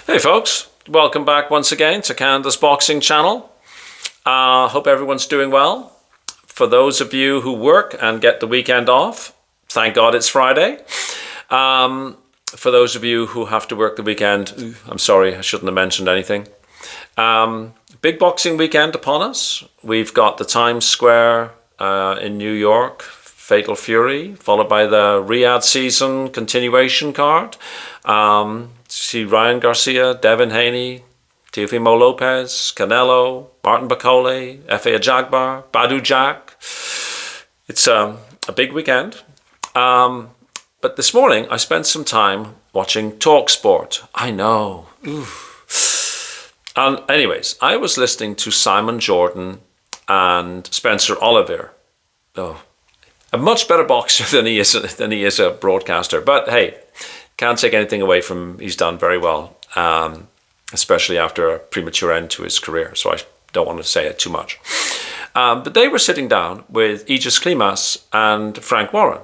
Hey folks, welcome back once again to Canada's Boxing Channel. Hope everyone's doing well. For those of you who work and get the weekend off, thank God it's Friday. For those of you who have to work the weekend, I'm sorry, I shouldn't have mentioned anything. Big boxing weekend upon us. We've got the Times Square in New York, Fatal Fury, followed by the Riyadh season continuation card. See Ryan Garcia, Devin Haney, Teofimo Lopez, Canelo, Martin Bakole, Efe Ajagba, Badu Jack. It's a big weekend. But this morning I spent some time watching Talksport. I know. And anyways, I was listening to Simon Jordan and Spencer Oliver. Oh, a much better boxer than he is a broadcaster. But hey, can't take anything away from him. He's done very well, especially after a premature end to his career. So I don't want to say it too much. But they were sitting down with EGIS KLIMAS and Frank Warren.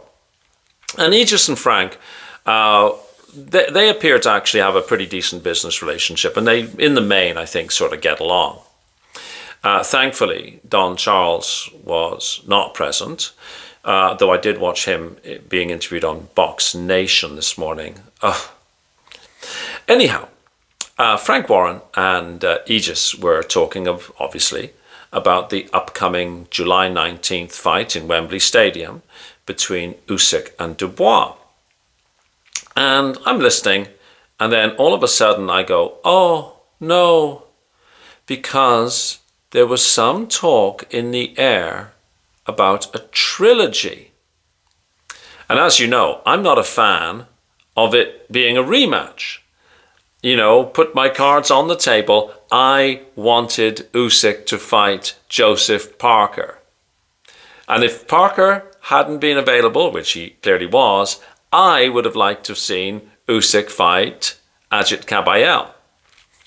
And Aegis and Frank, they appear to actually have a pretty decent business relationship. And they, in the main, I think, sort of get along. Thankfully, Don Charles was not present, though I did watch him being interviewed on Box Nation this morning. Anyhow, Frank Warren and Aegis were talking, obviously, about the upcoming July 19th fight in Wembley Stadium between Usyk and Dubois. And I'm listening, and then all of a sudden I go, oh, no, because there was some talk in the air about a trilogy. And as you know, I'm not a fan of it being a rematch. You know, put my cards on the table. I wanted Usyk to fight Joseph Parker. And if Parker hadn't been available, which he clearly was, I would have liked to have seen Usyk fight Agit Kabayel.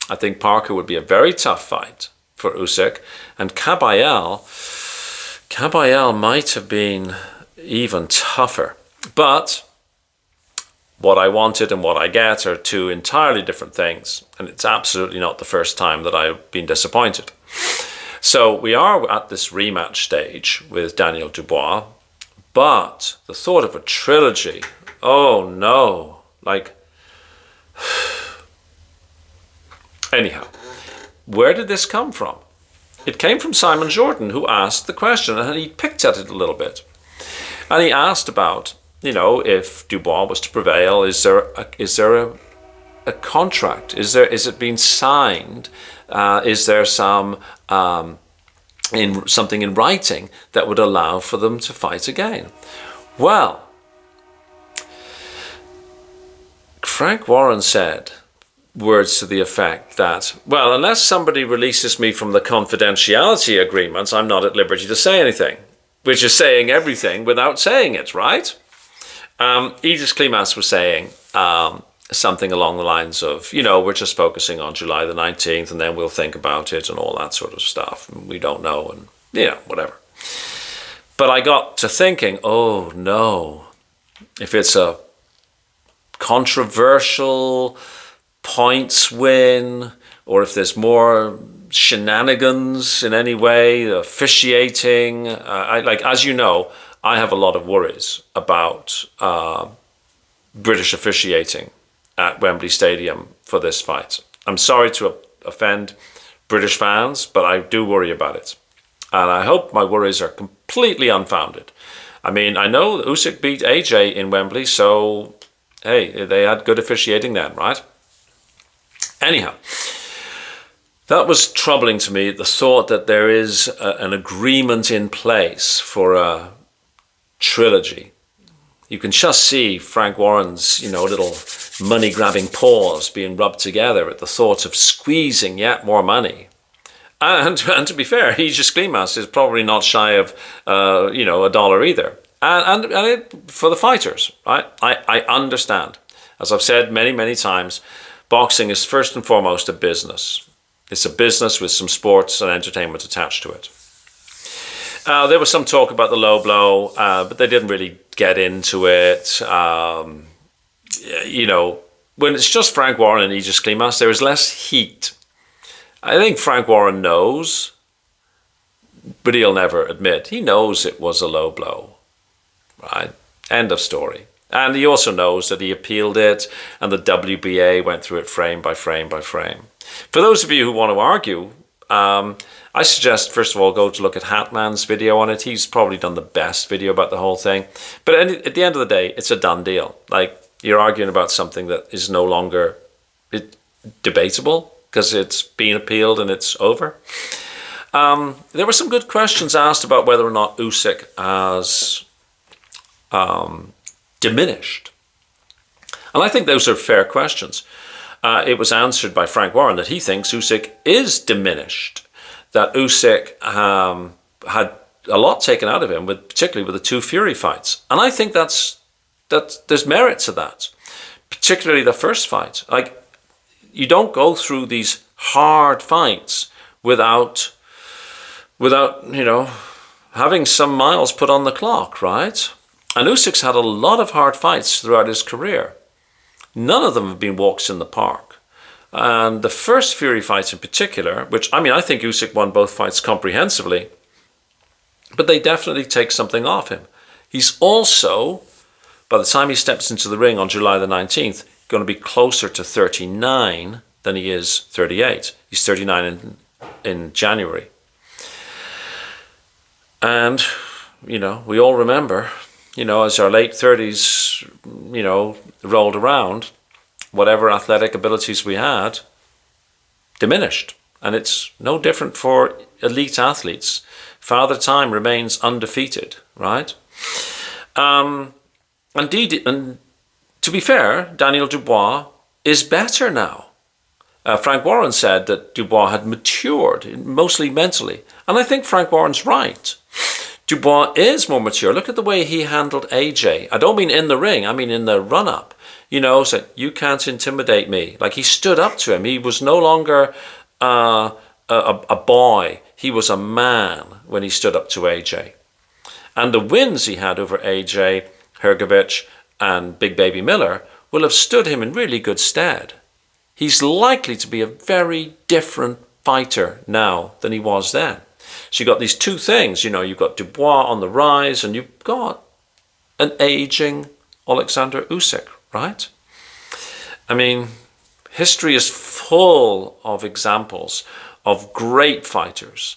I think Parker would be a very tough fight for Usyk, and Kabayel might have been even tougher. But what I wanted and what I get are two entirely different things, and it's absolutely not the first time that I've been disappointed. So we are at this rematch stage with Daniel Dubois, but the thought of a trilogy, oh no, like, anyhow, where did this come from? It came from Simon Jordan, who asked the question, and he picked at it a little bit. And he asked about, you know, if Dubois was to prevail, is there a contract? Is it being signed? Is there some something in writing that would allow for them to fight again? Well, Frank Warren said words to the effect that, well, unless somebody releases me from the confidentiality agreements, I'm not at liberty to say anything, which is saying everything without saying it, right? EGIS KLIMAS was saying something along the lines of, you know, we're just focusing on July the 19th and then we'll think about it and all that sort of stuff. We don't know and, you know, whatever. But I got to thinking, oh no, if it's a controversial points win, or if there's more shenanigans in any way, officiating, like, as you know, I have a lot of worries about British officiating at Wembley Stadium for this fight. I'm sorry to offend British fans, but I do worry about it. And I hope my worries are completely unfounded. I mean, I know Usyk beat AJ in Wembley, so hey, they had good officiating then, right? Anyhow, that was troubling to me, the thought that there is an agreement in place for a trilogy. You can just see Frank Warren's, you know, little money-grabbing paws being rubbed together at the thought of squeezing yet more money. And to be fair, EGIS KLIMAS is probably not shy of, you know, $1 either. And for the fighters, right? I understand. As I've said many, many times, boxing is first and foremost a business. It's a business with some sports and entertainment attached to it. There was some talk about the low blow, but they didn't really get into it. You know, when it's just Frank Warren and EGIS KLIMAS, there is less heat. I think Frank Warren knows, but he'll never admit. He knows it was a low blow, right? End of story. And he also knows that he appealed it, and the WBA went through it frame by frame by frame. For those of you who want to argue, I suggest, first of all, go to look at Hatman's video on it. He's probably done the best video about the whole thing. But at the end of the day, it's a done deal. Like, you're arguing about something that is no longer debatable because it's been appealed and it's over. There were some good questions asked about whether or not Usyk has diminished. And I think those are fair questions. It was answered by Frank Warren that he thinks Usyk is diminished, that Usyk had a lot taken out of him, particularly with the two Fury fights. And I think that there's merit to that, particularly the first fight. Like, you don't go through these hard fights without having some miles put on the clock, right? And Usyk's had a lot of hard fights throughout his career. None of them have been walks in the park. And the first Fury fights in particular, which, I think Usyk won both fights comprehensively, but they definitely take something off him. He's also, by the time he steps into the ring on July the 19th, going to be closer to 39 than he is 38. He's 39 in January. And, we all remember, as our late 30s, rolled around, whatever athletic abilities we had diminished. And it's no different for elite athletes. Father Time remains undefeated, right? Indeed, and to be fair, Daniel Dubois is better now. Frank Warren said that Dubois had matured, mostly mentally. And I think Frank Warren's right. Dubois is more mature. Look at the way he handled AJ. I don't mean in the ring, I mean in the run-up. Said, you can't intimidate me. Like, he stood up to him. He was no longer a boy. He was a man when he stood up to AJ. And the wins he had over AJ, Hrgovic, and Big Baby Miller will have stood him in really good stead. He's likely to be a very different fighter now than he was then. So you've got these two things, you've got Dubois on the rise and you've got an aging Olexander Usyk, right? History is full of examples of great fighters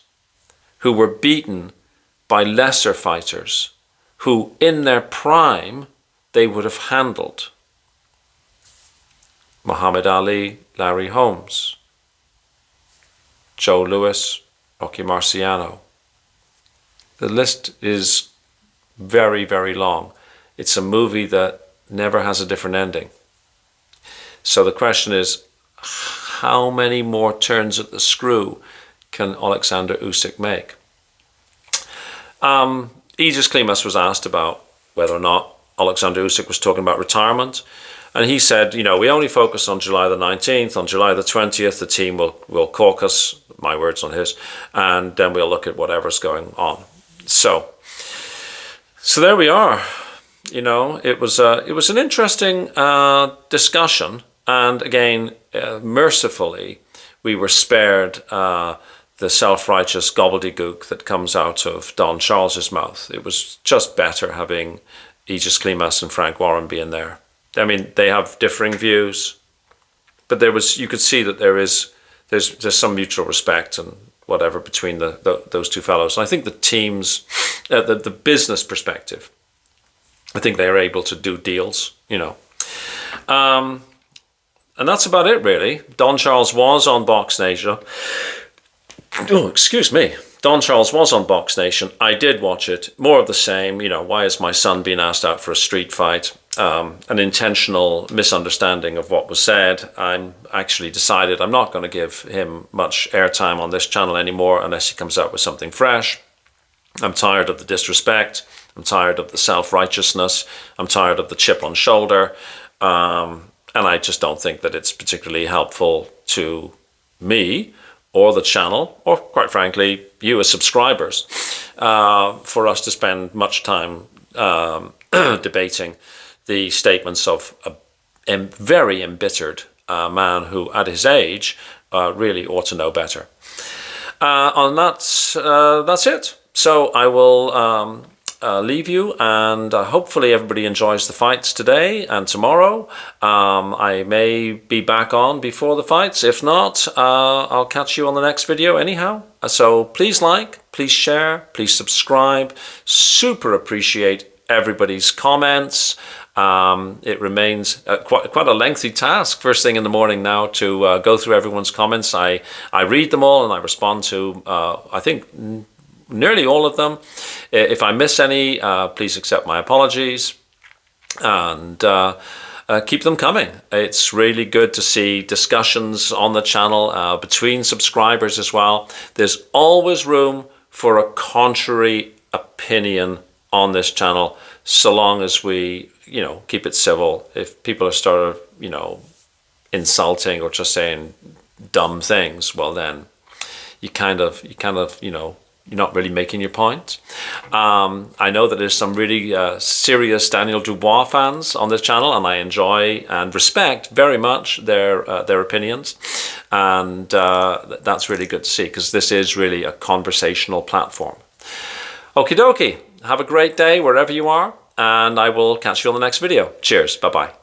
who were beaten by lesser fighters who in their prime they would have handled. Muhammad Ali, Larry Holmes, Joe Louis, Rocky Marciano. The list is very, very long. It's a movie that never has a different ending. So the question is, how many more turns at the screw can Olexander Usyk make? EGIS KLIMAS was asked about whether or not Olexander Usyk was talking about retirement. And he said, we only focus on July the 19th. On July the 20th, the team will caucus, my words on his, and then we'll look at whatever's going on. So there we are. It was an interesting discussion. And again, mercifully, we were spared the self-righteous gobbledygook that comes out of Don Charles's mouth. It was just better having EGIS KLIMAS and Frank Warren being there. They have differing views, but you could see that there's some mutual respect and whatever between those two fellows. And I think the teams, the business perspective, I think they are able to do deals, And that's about it, really. Don Charles was on Box Nation. Oh, excuse me. Don Charles was on Box Nation. I did watch it. More of the same. Why is my son being asked out for a street fight? An intentional misunderstanding of what was said. I'm actually decided I'm not going to give him much airtime on this channel anymore unless he comes out with something fresh. I'm tired of the disrespect. I'm tired of the self-righteousness. I'm tired of the chip on shoulder. And I just don't think that it's particularly helpful to me or the channel, or quite frankly, you as subscribers, for us to spend much time debating the statements of very embittered man who, at his age, really ought to know better. On that's it. So I will leave you, and hopefully everybody enjoys the fights today and tomorrow. I may be back on before the fights. If not, I'll catch you on the next video anyhow. So please like, please share, please subscribe. Super appreciate everybody's comments. It remains quite a lengthy task first thing in the morning now to go through everyone's comments. I read them all and I respond to I think nearly all of them. If I miss any, please accept my apologies, and keep them coming. It's really good to see discussions on the channel between subscribers as well. There's always room for a contrary opinion on this channel, so long as we, keep it civil. If people are sort of, insulting or just saying dumb things, well then you kind of, you're not really making your point. I know that there's some really serious Daniel Dubois fans on this channel, and I enjoy and respect very much their opinions, and that's really good to see, because this is really a conversational platform. Okie dokie, have a great day wherever you are, and I will catch you on the next video. Cheers, bye-bye.